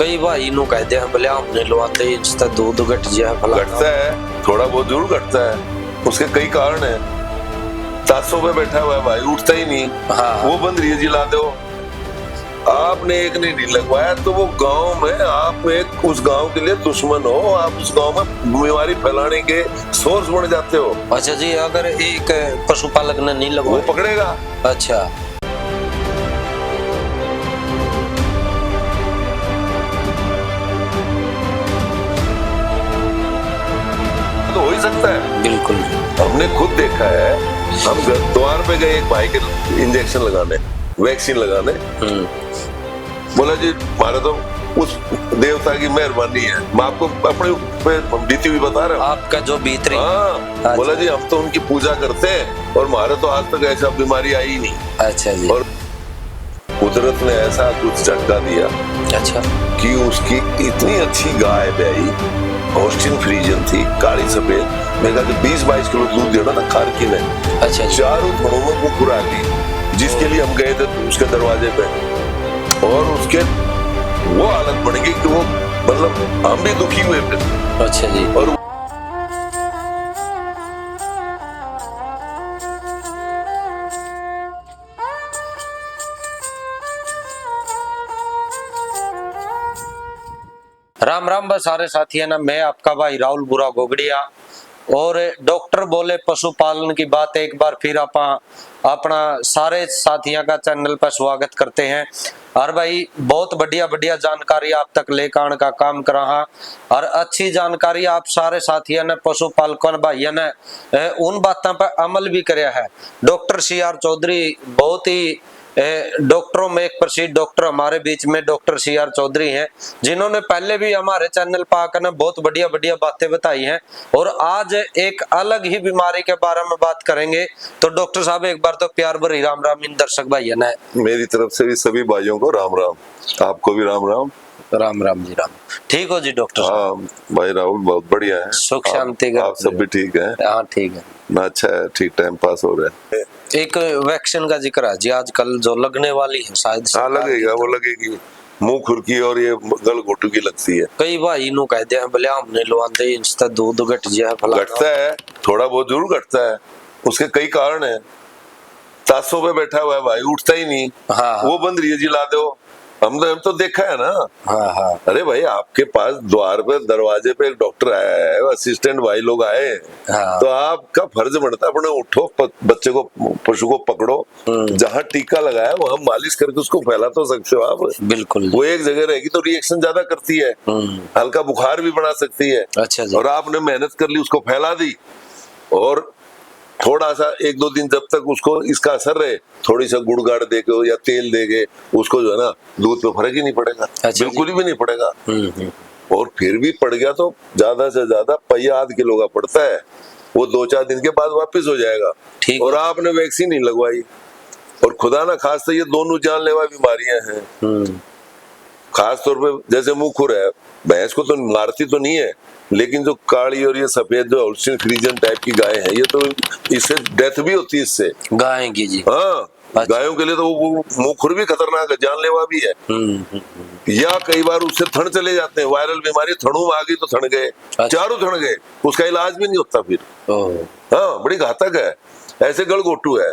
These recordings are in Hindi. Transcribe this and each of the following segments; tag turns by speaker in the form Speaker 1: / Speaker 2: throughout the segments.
Speaker 1: कई भाई नु कहते हैं बोले हमने लवाते इंस्टा दूध घट गया फला
Speaker 2: घटता है, थोड़ा बहुत जरूर घटता है। उसके कई कारण है। 700 पे बैठा हुआ है भाई, उठता ही नहीं।
Speaker 1: हाँ।
Speaker 2: वो बंद रही जिला दो। आपने एक नहीं लगवाया तो वो गांव में आप एक उस गांव के लिए दुश्मन हो। आप उस गांव में बीमारी फैलाने के सोर्स बन जाते हो।
Speaker 1: अच्छा जी, अगर एक पशुपालक ने नहीं लगवाया
Speaker 2: वो पकड़ेगा।
Speaker 1: अच्छा,
Speaker 2: तो हो ही सकता है।
Speaker 1: बिल्कुल।
Speaker 2: हमने खुद देखा है। हम द्वार पे गए एक भाई के इंजेक्शन लगाने, वैक्सीन लगाने। बोला जी हमारा तो उस देवता की मेहरबानी है, मैं आपको अपने बीती हुई बता रहा हूँ।
Speaker 1: आपका जो बीत रही।
Speaker 2: हाँ, बोला जी हम तो उनकी पूजा करते हैं और हमारे तो आज तक ऐसा बीमारी आई ही नहीं।
Speaker 1: अच्छा जी। और
Speaker 2: कुदरत ने ऐसा कुछ झटका दिया
Speaker 1: अच्छा
Speaker 2: कि उसकी इतनी अच्छी गाय ब्याई, होस्टिन फ्रीजन थी, काली सफेद। मैं कहा 20-22 किलो दूध देना था खारकी ने।
Speaker 1: अच्छा जी।
Speaker 2: चारों थनों में वो खुरा गई, जिसके लिए हम गए थे उसके दरवाजे पे, और उसके वो हालत बन गई कि वो मतलब हम भी दुखी हुए फिर।
Speaker 1: अच्छा जी।
Speaker 2: और
Speaker 1: राम राम बस सारे साथी है ना, मैं आपका भाई राहुल बुरा गोगड़िया। और डॉक्टर बोले पशुपालन की बात एक बार फिर अपना सारे साथियों का चैनल पर स्वागत करते हैं। और भाई बहुत बढ़िया बढ़िया जानकारी आप तक लेकर आने का काम कर रहा, और अच्छी जानकारी आप सारे साथियों ने पशुपालकों भाइयों ने उन बातों पर अमल भी कराया है। डॉक्टर CR चौधरी बहुत ही डॉक्टरों में एक प्रसिद्ध डॉक्टर हमारे बीच में डॉक्टर CR चौधरी हैं, जिन्होंने पहले भी हमारे चैनल पर आकर बहुत बढ़िया बढ़िया बातें बताई हैं। और आज एक अलग ही बीमारी के बारे में बात करेंगे। तो डॉक्टर साहब एक बार तो प्यार भरी राम राम इन दर्शक भाइयों ने।
Speaker 2: मेरी तरफ से भी सभी भाइयों को राम राम, आपको भी राम राम।
Speaker 1: राम राम जी राम। ठीक हो जी डॉक्टर साहब?
Speaker 2: हाँ भाई राहुल बहुत बढ़िया है,
Speaker 1: सुख शांति
Speaker 2: आप सब भी ठीक है?
Speaker 1: हाँ ठीक है
Speaker 2: ना, अच्छा है, ठीक टाइम पास हो रहा है।
Speaker 1: एक वैक्सीन का जिक्र है जी आजकल जो लगने वाली है शायद।
Speaker 2: हाँ लगेगा, वो लगेगी। मुंह खुरकी और ये गल घोटू की लगती है।
Speaker 1: कई भाई नु कहते हैं बोले हमने लवाते इंस्टा दूध घट गया फला।
Speaker 2: घटता है, थोड़ा बहुत जरूर घटता है। उसके कई कारण है। 700 पे बैठा हुआ है भाई, उठता ही नहीं।
Speaker 1: हाँ।
Speaker 2: वो बंद रही जिला दो। हम तो देखा है ना।
Speaker 1: हाँ हाँ।
Speaker 2: अरे भाई आपके पास द्वार पे दरवाजे पे एक डॉक्टर आया है, असिस्टेंट भाई लोग आए हैं।
Speaker 1: हाँ।
Speaker 2: तो आपका फर्ज बनता है अपने उठो, बच्चे को, पशु को पकड़ो, जहाँ टीका लगाया वहां मालिश करके उसको फैला तो सकते हो आप।
Speaker 1: बिल्कुल।
Speaker 2: वो एक जगह रहेगी तो रिएक्शन ज्यादा करती है, हल्का बुखार भी बना सकती है।
Speaker 1: अच्छा जी।
Speaker 2: और आपने मेहनत कर ली, उसको फैला दी, और थोड़ा सा 1-2 दिन जब तक उसको इसका असर रहे, थोड़ी सा गुड़ गाड़ देके या तेल देके उसको जो है ना, दूध पे फर्क ही नहीं पड़ेगा।
Speaker 1: अच्छा
Speaker 2: बिल्कुल भी नहीं पड़ेगा। और फिर भी पड़ गया तो ज्यादा से ज्यादा पहिया आध किलो का पड़ता है, वो 2-4 दिन के बाद वापस हो जाएगा।
Speaker 1: ठीक।
Speaker 2: और आपने वैक्सीन नहीं लगवाई, और खुदा ना खास ये दोनों जानलेवा बीमारियां हैं। खास तौर पे जैसे मुंह खुर है, भैंस को तो मारती तो नहीं है, लेकिन जो काली और ये सफेद जो होल्स्टीन फ्रीजियन टाइप की गाय है, ये तो इससे डेथ भी होती है इससे,
Speaker 1: गाय की जी।
Speaker 2: हाँ।
Speaker 1: अच्छा।
Speaker 2: गायों के लिए तो वो मुंह खुर भी खतरनाक है, जानलेवा भी है। या कई बार उससे थन चले जाते हैं, वायरल बीमारी थनों में आ गई तो थन गए।
Speaker 1: अच्छा।
Speaker 2: चारों थन गए, उसका इलाज भी नहीं होता फिर। हाँ, बड़ी घातक है। ऐसे गलघोटू है।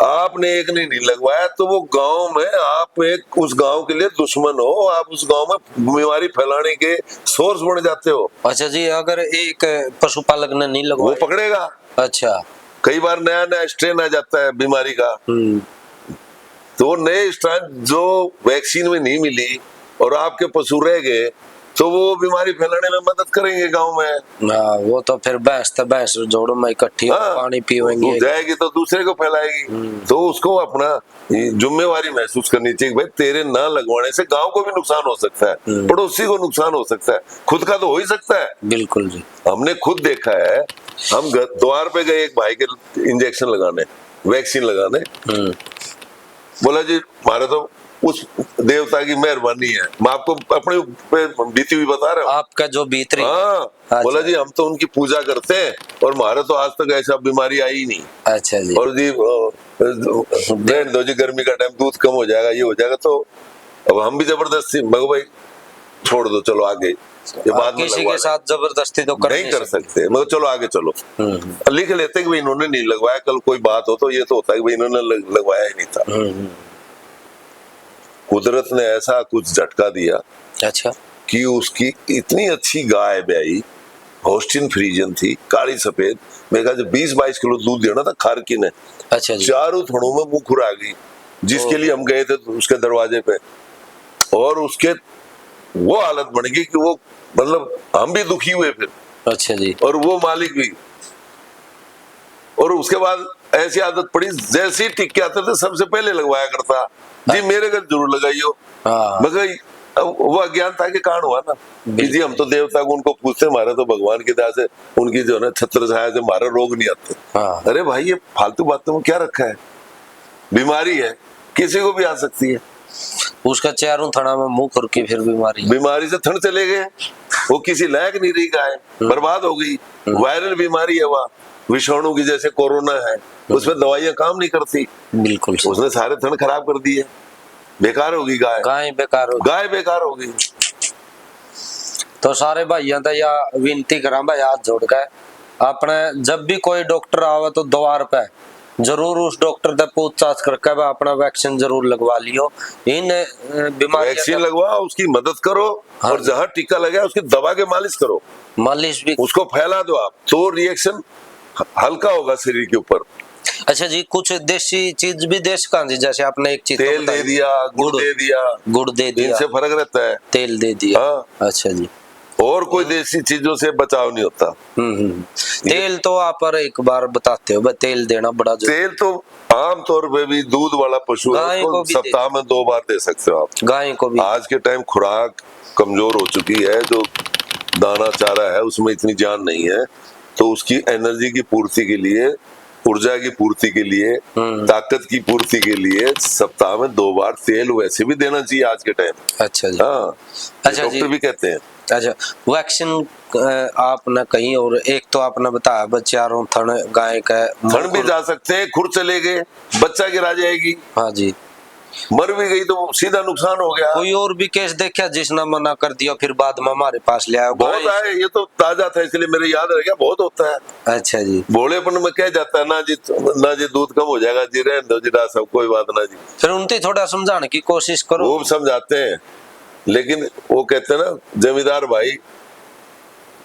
Speaker 2: आपने एक नहीं लगवाया तो वो गांव में आप एक उस गांव के लिए दुश्मन हो। आप उस गांव में बीमारी फैलाने के सोर्स बन जाते हो।
Speaker 1: अच्छा जी, अगर एक पशुपालक ने नहीं लगवाया
Speaker 2: वो पकड़ेगा।
Speaker 1: अच्छा।
Speaker 2: कई बार नया नया स्ट्रेन आ जाता है बीमारी का, तो नए स्ट्रेन जो वैक्सीन में नहीं मिली और आपके पशु रह गए, तो वो बीमारी फैलाने में मदद करेंगे गांव में।
Speaker 1: हाँ, वो तो फिर भैंस जोड़ों में इकट्ठी पानी पीवेंगे,
Speaker 2: जाएगी तो दूसरे को फैलाएगी। तो उसको अपना जिम्मेवारी महसूस करनी चाहिए, भाई तेरे ना लगवाने से गांव को भी नुकसान हो सकता है, पड़ोसी को नुकसान हो सकता है, खुद का तो हो ही सकता है।
Speaker 1: बिल्कुल जी।
Speaker 2: हमने खुद देखा है। हम द्वार पे गए एक भाई के इंजेक्शन लगाने, वैक्सीन लगाने। बोला जी हमारे तो उस देवता की मेहरबानी है, मैं आपको अपने बीती हुई बता रहा हूँ। आपका
Speaker 1: जो बीत रही।
Speaker 2: हाँ। अच्छा। बोला जी हम तो उनकी पूजा करते हैं और हमारे तो आज तक ऐसा बीमारी आई ही नहीं।
Speaker 1: अच्छा जी। और
Speaker 2: जी दो जी गर्मी का टाइम दूध कम हो जाएगा, ये हो जाएगा, तो अब हम भी जबरदस्ती मगो भाई छोड़ दो, चलो आगे, ये बाद में
Speaker 1: किसी
Speaker 2: लगवा
Speaker 1: के साथ जबरदस्ती तो कर
Speaker 2: नहीं कर सकते, मतलब चलो आगे चलो, लिख लेते कि भाई इन्होंने नहीं लगवाया, कल कोई बात हो तो ये तो होता है कि भाई इन्होंने लगवाया ही नहीं था। कुदरत ने ऐसा कुछ झटका दिया
Speaker 1: अच्छा
Speaker 2: कि उसकी इतनी अच्छी गाय ब्याई, होस्टिन फ्रीजन थी, काली सफेद, मैं कहा 20-22 किलो दूध देना था खारकी ने,
Speaker 1: अच्छा जी,
Speaker 2: चारों थनों में मुंह खुरा गई, जिसके लिए हम गए थे उसके दरवाजे पे, और उसके वो हालत बन गई कि वो, मतलब हम भी दुखी हुए फिर,
Speaker 1: अच्छा जी,
Speaker 2: और वो मालिक भी। और उसके बाद ऐसी आदत पड़ी, जैसे ही टिक्के आते थे सबसे पहले लगवाया करता, जी मेरे घर जरूर लगाइयो।
Speaker 1: हाँ
Speaker 2: मगर अब वो अज्ञानता के कारण हुआ ना कि जी हम तो देवता को उनको पूछते, हमारे तो भगवान की दया से उनकी जो है ना छत्र छाया से हमारे रोग नहीं आते।
Speaker 1: हाँ,
Speaker 2: अरे भाई ये फालतू बातों में क्या रखा है, बीमारी है, किसी को भी आ सकती है।
Speaker 1: उसका चारों थना में मुंह खुर की फिर
Speaker 2: बीमारी से थन चले गए, वो किसी लायक नहीं रही गाय, बर्बाद हो गई। वायरल बीमारी है वह, विषाणु की, जैसे कोरोना है, उसमें दवाइयां काम नहीं करती,
Speaker 1: बिल्कुल सही।
Speaker 2: उसने सारे थन खराब कर दिए, बेकार होगी गाय,
Speaker 1: गाय बेकार हो
Speaker 2: गाय बेकार हो गई।
Speaker 1: तो सारे भाइयों तो या विनती करा भाई हाथ जोड़ के, अपने जब भी कोई डॉक्टर आवे तो द्वार पे जरूर उस डॉक्टर से पूछताछ करके भाई अपना वैक्सीन जरूर लगवा लियो। इन बीमारियों
Speaker 2: वैक्सीन लगवाओ, उसकी मदद करो,
Speaker 1: हाँ।
Speaker 2: और जहाँ टीका लगा उसकी दबा के मालिश करो,
Speaker 1: मालिश भी।
Speaker 2: उसको फैला दो आप, तो रिएक्शन हल्का होगा शरीर के ऊपर।
Speaker 1: अच्छा जी, कुछ देसी चीज भी देश का जी, जैसे आपने एक चीज
Speaker 2: तेल दे दिया, गुड़ दे दिया,
Speaker 1: गुड़ दे दिया,
Speaker 2: इनसे फर्क रहता है,
Speaker 1: तेल दे दिया।
Speaker 2: हाँ।
Speaker 1: अच्छा जी,
Speaker 2: और कोई देसी चीजों से बचाव नहीं होता।
Speaker 1: तेल तो आप पर एक बार बताते हो, तेल देना बड़ा
Speaker 2: तेल तो आम तौर पे भी दूध वाला पशु है,
Speaker 1: गाय को
Speaker 2: उसको
Speaker 1: भी
Speaker 2: सप्ताह में 2 बार दे सकते हो आप।
Speaker 1: गाय को भी।
Speaker 2: आज के टाइम खुराक कमजोर हो चुकी है, जो दाना चारा है उसमें इतनी जान नहीं है, तो उसकी एनर्जी की पूर्ति के लिए, ऊर्जा की पूर्ति के लिए, ताकत की पूर्ति के लिए सप्ताह में 2 बार तेल वैसे भी देना चाहिए आज के टाइम।
Speaker 1: अच्छा जी,
Speaker 2: हाँ,
Speaker 1: अच्छा
Speaker 2: डॉक्टर भी कहते हैं।
Speaker 1: अच्छा, वैक्सीन आपने कहीं, और एक तो आपने बताया बच्चारों थन गाय का
Speaker 2: थन भी जा सकते हैं, खुर चले गए, बच्चा गिरा जाएगी,
Speaker 1: हाँ जी,
Speaker 2: मर भी गई तो सीधा नुकसान हो गया।
Speaker 1: कोई और भी केस देखा जिसने मना कर दिया फिर बाद में हमारे पास ले आया?
Speaker 2: बहुत आए, ये तो ताजा था इसलिए मेरे याद रह गया, बहुत होता है।
Speaker 1: अच्छा जी,
Speaker 2: भोलेपन में कह जाता है ना जी दूध कम हो जाएगा जी, रहने दो जी, सब कोई बात ना जी।
Speaker 1: फिर उनसे थोड़ा समझाने की कोशिश करो।
Speaker 2: वो समझाते हैं, लेकिन वो कहते हैं ना, जमींदार भाई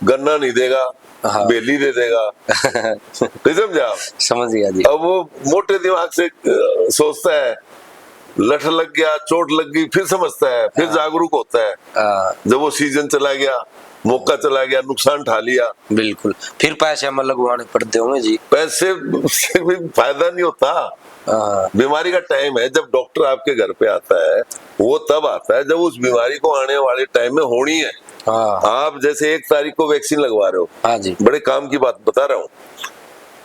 Speaker 2: गन्ना नहीं देगा,
Speaker 1: हाँ।
Speaker 2: बेली दे देगा। नहीं समझा आप?
Speaker 1: समझ गया जी।
Speaker 2: अब वो मोटे दिमाग से सोचता है, लठ लग गया, चोट लग गई, फिर समझता है, फिर जागरूक होता है। जब वो सीजन चला गया, मौका चला गया, नुकसान ठा लिया,
Speaker 1: बिल्कुल, फिर पैसे में लगवाने पड़ते होंगे जी।
Speaker 2: पैसे से भी फायदा नहीं होता। बीमारी का टाइम है, जब डॉक्टर आपके घर पे आता है वो तब आता है जब उस बीमारी को आने वाले टाइम में होनी है। आप जैसे 1 तारीख को वैक्सीन लगवा रहे हो,
Speaker 1: हाँ जी,
Speaker 2: बड़े काम की बात बता रहा हूँ,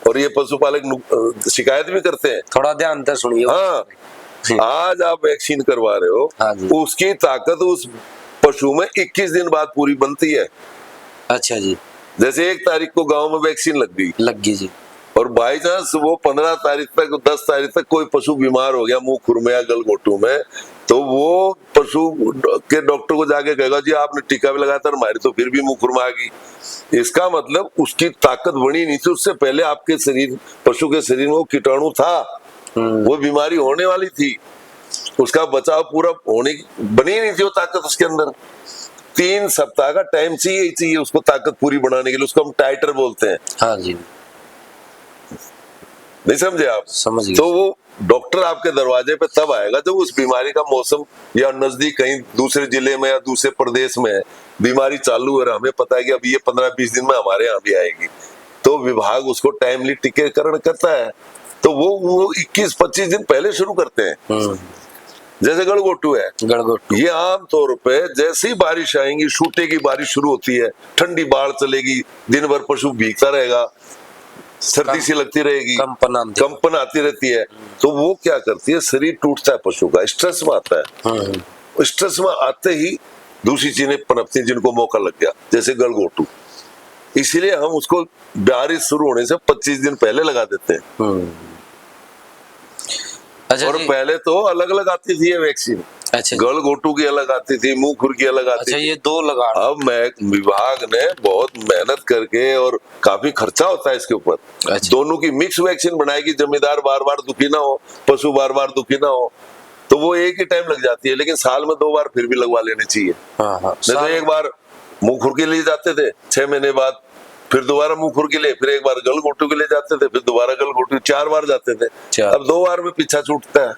Speaker 2: और ये पशुपालक शिकायत भी करते हैं,
Speaker 1: थोड़ा ध्यान से सुनिए।
Speaker 2: हाँ, आज आप वैक्सीन करवा रहे हो,
Speaker 1: हाँ जी,
Speaker 2: उसकी ताकत उस पशु में 21 दिन बाद पूरी बनती है।
Speaker 1: अच्छा जी,
Speaker 2: जैसे 1 तारीख को गांव में वैक्सीन लग गई
Speaker 1: जी,
Speaker 2: और बाई चांस वो 15 तारीख तक, 10 तारीख तक कोई पशु बीमार हो गया मुंह खुर में या गलघोटू में, तो वो पशु के डॉक्टर को जाके कहेगा जी आपने टीका भी लगाया था, हमारी तो फिर भी मुंह खुर में आ गई। इसका मतलब उसकी ताकत बनी नहीं थी, उससे पहले आपके शरीर, पशु के शरीर में वो कीटाणु था, वो बीमारी होने वाली थी, उसका बचाव पूरा होने बनी नहीं थी वो ताकत उसके अंदर। 3 सप्ताह का टाइम चाहिए उसको ताकत पूरी बनाने के लिए, उसको हम टाइटर बोलते हैं।
Speaker 1: हाँ जी,
Speaker 2: नहीं समझे आप?
Speaker 1: समझ गए।
Speaker 2: तो वो डॉक्टर आपके दरवाजे पे तब आएगा जब उस बीमारी का मौसम या नजदीक कहीं दूसरे जिले में या दूसरे प्रदेश में बीमारी चालू है, हमें पता है कि अब ये 15-20 दिन में हमारे यहाँ भी आएगी, तो विभाग उसको टाइमली टीकाकरण करता है। तो वो 21-25 दिन पहले शुरू करते हैं। जैसे गलघोटू है, ये आम तौर पे जैसे ही बारिश आएगी, शूटे की बारिश शुरू होती है, ठंडी बाढ़ चलेगी, दिन भर पशु भीगता रहेगा, सर्दी सी लगती रहेगी, कंपन आती रहती है, तो वो क्या करती है, शरीर टूटता है पशु का, स्ट्रेस में आता है। स्ट्रेस में आते ही दूसरी चीजें पनपती, जिनको मौका लग गया, जैसे गलघोटू, इसीलिए हम उसको बारिश शुरू होने से 25 दिन पहले लगा देते हैं।
Speaker 1: अच्छा,
Speaker 2: और पहले तो अलग अलग आती थी ये वैक्सीन।
Speaker 1: अच्छा
Speaker 2: गल घोटू की अलग आती थी, मुंह खुर की अलग आती
Speaker 1: अच्छा,
Speaker 2: थी।
Speaker 1: ये 2 लगा।
Speaker 2: अब मैं विभाग ने बहुत मेहनत करके, और काफी खर्चा होता है इसके ऊपर,
Speaker 1: अच्छा।
Speaker 2: दोनों की मिक्स वैक्सीन बनाएगी, जमींदार बार बार दुखी ना हो, पशु बार बार दुखी ना हो, तो वो एक ही टाइम लग जाती है, लेकिन साल में 2 बार फिर भी लगवा लेनी चाहिए।
Speaker 1: हाँ हाँ,
Speaker 2: नहीं तो एक बार मुंह खुर के लिए जाते थे 6 महीने बाद, फिर दोबारा मुंह खुर के लिए, फिर एक बार गल घोटू के लिए जाते थे, फिर दोबारा गल घोटू, 4 बार जाते थे।
Speaker 1: चार।
Speaker 2: अब 2 बार में पीछा छूटता है,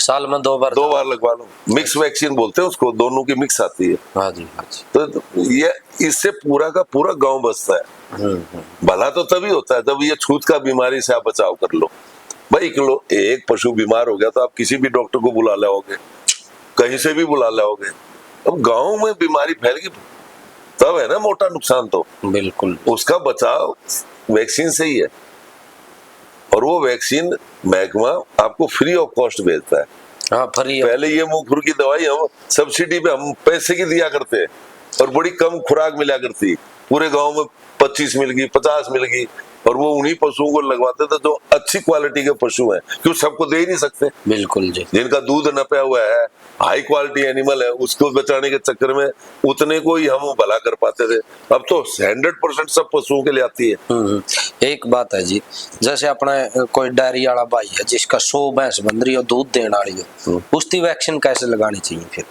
Speaker 1: साल में 2 बार।
Speaker 2: 2 बार लगवा लो। मिक्स वैक्सीन बोलते हैं उसको, दोनों की मिक्स आती है।
Speaker 1: हाँ जी, हाँ जी।
Speaker 2: तो ये इससे पूरा का पूरा गांव बचता है। भला तो तभी होता है जब ये छूत का बीमारी से आप बचाव कर लो। भाई एक पशु बीमार हो गया तो आप किसी भी डॉक्टर को बुला लाओगे, कहीं से भी बुला लाओगे। अब गांव में बीमारी फैल गई तब है ना मोटा नुकसान। तो
Speaker 1: बिल्कुल
Speaker 2: उसका बचाव वैक्सीन से ही है, और वो वैक्सीन महकमा आपको फ्री ऑफ कॉस्ट भेजता है।
Speaker 1: हाँ, फ्री।
Speaker 2: पहले ये मुंह खुर की दवाई हम सब्सिडी पे, हम पैसे की दिया करते, और बड़ी कम खुराक मिला करती, पूरे गांव में 25 मिल गई, 50 मिल गई, और वो उन्हीं पशुओं को लगवाते थे जो अच्छी क्वालिटी के पशु हैं, क्यों सबको दे ही नहीं सकते।
Speaker 1: बिल्कुल जी।
Speaker 2: जिनका दूध नपा हुआ है, हाई क्वालिटी एनिमल है, उसको बचाने के चक्कर में उतने को ही हम भला कर पाते थे। अब तो 100% सब पशुओं के लिए आती है।
Speaker 1: एक बात है जी, जैसे अपना कोई डेयरी वाला भाई है जिसका 100 भैंस बन रही हो, दूध देने वाली हो, उसकी वैक्सीन कैसे लगानी चाहिए? फिर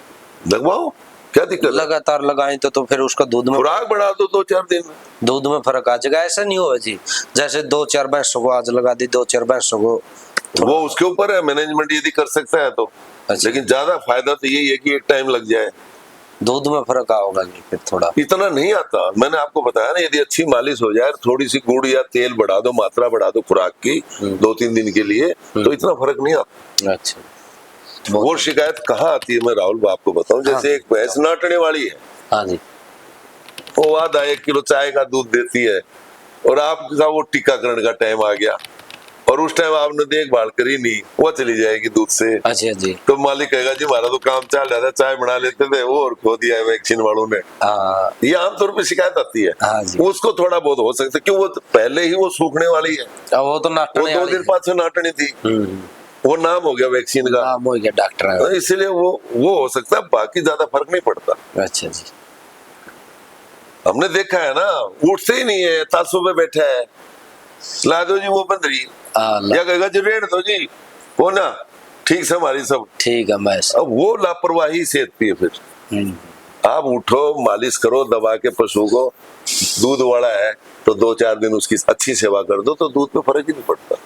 Speaker 2: लगवाओ, क्या दिक्कत है?
Speaker 1: लगातार लगाएं तो फिर उसका दूध में
Speaker 2: खुराक बढ़ा दो 2-4 दिन में,
Speaker 1: दूध में फर्क आ जाएगा। ऐसा नहीं होगा जी, जैसे 2-4 भैंसों को आज लगा दी, 2-4 भैंसों को।
Speaker 2: वो उसके ऊपर है, मैनेजमेंट यदि कर सकता है तो।
Speaker 1: अच्छा।
Speaker 2: लेकिन ज्यादा फायदा तो यही है कि एक टाइम लग जाए,
Speaker 1: दूध में फर्क होगा जी फिर थोड़ा।
Speaker 2: इतना नहीं आता। मैंने आपको बताया ना, यदि अच्छी मालिश हो जाए, थोड़ी सी गुड़ या तेल बढ़ा दो, मात्रा बढ़ा दो खुराक की 2-3 दिन के लिए, तो इतना फर्क नहीं आता।
Speaker 1: अच्छा,
Speaker 2: वो शिकायत कहाँ आती है, मैं राहुल आपको बताऊं। जैसे एक भैंस नाटने वाली है,
Speaker 1: हाँ जी,
Speaker 2: वो आधा 1 किलो चाय का दूध देती है, और आपका वो टीकाकरण का टाइम आ गया, और उस टाइम आपने देखभाल करी नहीं, वो चली जाएगी दूध से।
Speaker 1: अच्छा जी।
Speaker 2: तो मालिक कहेगा जी हमारा तो काम चल रहा था, चाय बना लेते थे, वो और खो दिया है वैक्सीन वालों ने।
Speaker 1: हाँ,
Speaker 2: ये आमतौर पे शिकायत आती है।
Speaker 1: हाँ जी।
Speaker 2: उसको थोड़ा बहुत हो सकता है, क्यों वो पहले ही वो सूखने वाली है,
Speaker 1: वो तो
Speaker 2: वो
Speaker 1: नाटने
Speaker 2: 2 दिन बाद से नाटनी थी, वो नाम हो गया वैक्सीन का,
Speaker 1: नाम हो गया डॉक्टर।
Speaker 2: तो इसलिए वो हो सकता है, बाकी ज्यादा फर्क नहीं पड़ता।
Speaker 1: अच्छा जी।
Speaker 2: हमने देखा है ना, उठते ही नहीं है, तासों पे बैठा है, ला दो जी वो बंदरी, या कहेगा जी रेड़ दो जी, वो ना ठीक से हमारी सब
Speaker 1: ठीक है। मैं
Speaker 2: अब वो लापरवाही सेहत पे है। फिर आप उठो, मालिश करो, दबा के पशु को, दूध वाला है तो 2-4 दिन उसकी अच्छी सेवा कर दो, तो दूध पे फर्क ही नहीं पड़ता।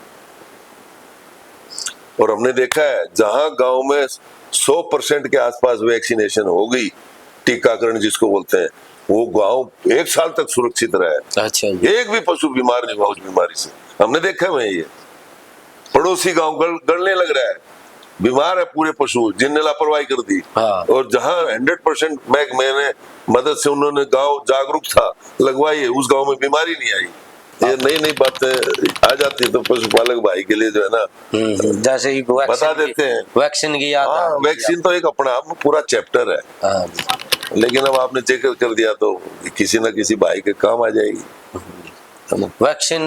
Speaker 2: और हमने देखा है जहां गांव में 100% के आसपास वैक्सीनेशन हो गई, टीकाकरण जिसको बोलते हैं, वो गांव 1 साल तक सुरक्षित रहा है।
Speaker 1: अच्छा जी।
Speaker 2: एक भी पशु बीमार नहीं हुआ उस बीमारी से। हमने देखा है, ये पड़ोसी गांव गलने लग रहा है, बीमार है पूरे पशु, जिनने लापरवाही कर दी।
Speaker 1: हाँ।
Speaker 2: और जहां 100% मैंने मदद से उन्होंने गांव जागरूक था, लगवाई है, उस गांव में बीमारी नहीं आई। ये नई नई बातें आ जाती है तो पशुपालक भाई के लिए जो है ना,
Speaker 1: जैसे ही
Speaker 2: बता देते हैं।
Speaker 1: वैक्सीन की याद।
Speaker 2: हाँ, वैक्सीन तो एक अपना आप में पूरा चैप्टर है।
Speaker 1: हाँ,
Speaker 2: लेकिन अब आपने जिक्र कर दिया तो किसी न किसी भाई के काम आ जाएगी।
Speaker 1: वैक्सीन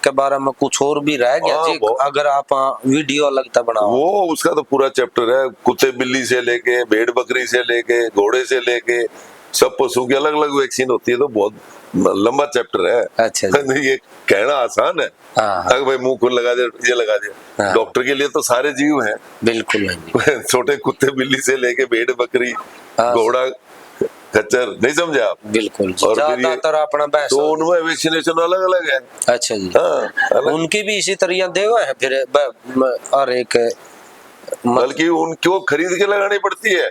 Speaker 1: के बारे में कुछ और भी रह गया
Speaker 2: हाँ,
Speaker 1: जी? अगर आप वीडियो लगता बनाओ,
Speaker 2: वो उसका तो पूरा चैप्टर है, कुत्ते बिल्ली से लेके, भेड़ बकरी से लेके, घोड़े से लेके, सब पशु की अलग अलग वैक्सीन होती है, तो बहुत लंबा चैप्टर है।
Speaker 1: अच्छा
Speaker 2: ये कहना आसान है,
Speaker 1: हाँ,
Speaker 2: भाई मुंह खुर लगा दे, ये लगा दे।
Speaker 1: हाँ।
Speaker 2: डॉक्टर के लिए तो सारे जीव हैं,
Speaker 1: बिल्कुल है।
Speaker 2: छोटे कुत्ते बिल्ली से लेके भेड़ बकरी,
Speaker 1: हाँ।
Speaker 2: घोड़ा खच्चर, नहीं समझे आप?
Speaker 1: बिल्कुल जी।
Speaker 2: और फिर ये-
Speaker 1: ज्यादातर अपना भैंस।
Speaker 2: तो उनमें वैक्सीनेशन अलग अलग है।
Speaker 1: अच्छा जी।
Speaker 2: हाँ, अलग।
Speaker 1: उनकी भी इसी तरह देवा है फिर और एक
Speaker 2: बल्कि उनको खरीद के लगानी पड़ती है।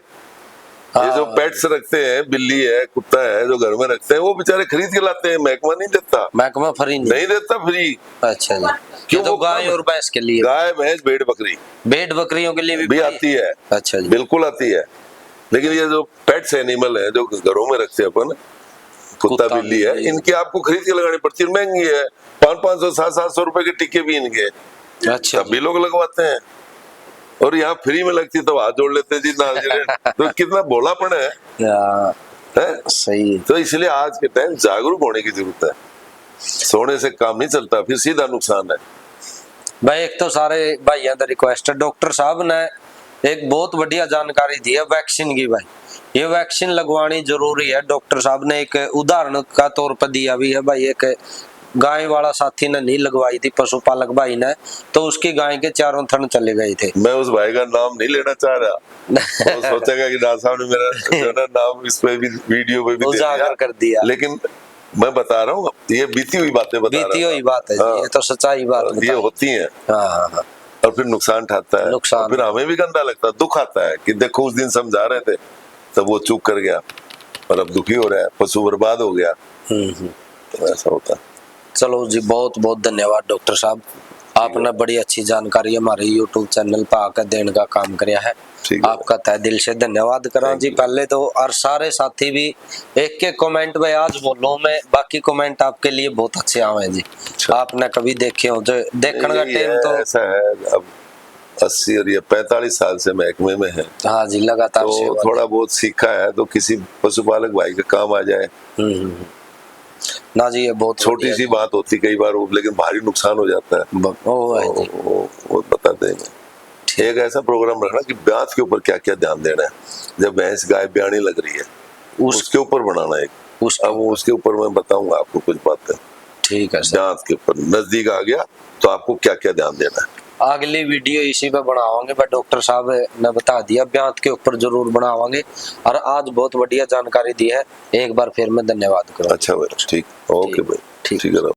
Speaker 2: ये जो पेट्स रखते हैं, बिल्ली है, कुत्ता है, जो घर में रखते हैं, वो बेचारे खरीद के लाते हैं, महकमा नहीं देता,
Speaker 1: महकमा फ्री
Speaker 2: नहीं देता फ्री।
Speaker 1: अच्छा जी।
Speaker 2: क्यों?
Speaker 1: ये तो
Speaker 2: वो
Speaker 1: गाय और भैंस के लिए,
Speaker 2: गाय भैंस भेड़ बकरी,
Speaker 1: भेड़ बकरियों के लिए भी
Speaker 2: भी
Speaker 1: फ्री?
Speaker 2: आती है।
Speaker 1: अच्छा जी।
Speaker 2: बिल्कुल आती है। लेकिन ये जो पेट्स एनिमल है, जो घरों में रखते हैं अपन, कुत्ता बिल्ली है, इनकी आपको खरीद के लगानी पड़ती है, महंगी है। 500-500 700-700 रुपए के टिक्के भी इनके,
Speaker 1: अच्छा
Speaker 2: तब भी लोग लगवाते हैं। और यहाँ फ्री में लगती तो हाथ जोड़ लेते जी ना। तो कितना भोलापन है,
Speaker 1: सही है।
Speaker 2: तो इसलिए आज के टाइम जागरूक होने की जरूरत है। सोने से काम नहीं चलता, फिर सीधा नुकसान है।
Speaker 1: भाई एक तो सारे भाइयों का रिक्वेस्ट है, डॉक्टर साहब ने एक बहुत बढ़िया जानकारी दी है वैक्सीन की भाई। ये वैक्सीन लगवानी जरूरी है। डॉक्टर साहब ने एक उदाहरण का तौर पर दिया भी है भाई। एक गाय वाला साथी ने नहीं लगवाई थी, पशुपालक भाई ने, तो उसकी गाय के चारों थन चले गए थे।
Speaker 2: मैं उस भाई का नाम नहीं लेना चाह रहा, वो सोचेगा कि डॉक्टर साहब ने मेरा जो है ना नाम इस पे भी वीडियो पे भी दे
Speaker 1: उजागर कर दिया।
Speaker 2: लेकिन मैं बता रहा हूँ, ये बीती हुई बातें बता रहा हूँ।
Speaker 1: बीती हुई बात है जी, ये तो सच्चाई बात
Speaker 2: ये होती है।
Speaker 1: हाँ।
Speaker 2: और फिर नुकसान उठाता है,
Speaker 1: नुकसान।
Speaker 2: फिर हमें भी गंदा लगता है, दुख आता है कि देखो उस दिन समझा रहे थे तब वो चूक कर गया और अब दुखी हो रहा है, पशु बर्बाद हो गया। तो ऐसा होता है।
Speaker 1: चलो जी, बहुत बहुत धन्यवाद डॉक्टर साहब, आपने बड़ी अच्छी जानकारी हमारे YouTube चैनल पर आकर देने का काम किया है। आपका तहे दिल से धन्यवाद करा जी। पहले तो और सारे साथी भी एक एक कमेंट में आज बोलो मैं, बाकी कमेंट आपके लिए बहुत अच्छे आवे जी। आपने कभी देखे हो जो देखने का टाइम तो
Speaker 2: ऐसा है, अब 80 और 45 साल से महकमे में है।
Speaker 1: हाँ जी, लगातार
Speaker 2: तो थोड़ा बहुत सीखा है, तो किसी पशुपालक भाई का काम आ जाए
Speaker 1: ना जी। ये बहुत
Speaker 2: छोटी सी बात होती कई बार, लेकिन भारी नुकसान हो जाता है। वो बता देंगे। एक ऐसा प्रोग्राम रखना कि ब्याज के ऊपर क्या क्या ध्यान देना है। जब भैंस गाय ब्याने लग रही है उसके ऊपर बनाना एक, अब उसके ऊपर मैं बताऊंगा आपको कुछ बातें।
Speaker 1: ठीक है।
Speaker 2: ब्याज के ऊपर नजदीक आ गया तो आपको क्या क्या ध्यान देना है।
Speaker 1: अगली वीडियो इसी पे बनावांगे, पर डॉक्टर साहब ने बता दिया, ब्याज के ऊपर जरूर बनावांगे। और आज बहुत बढ़िया जानकारी दी है, एक बार फिर मैं धन्यवाद करूँ।
Speaker 2: अच्छा भाई, ठीक, ओके भाई, ठीक है।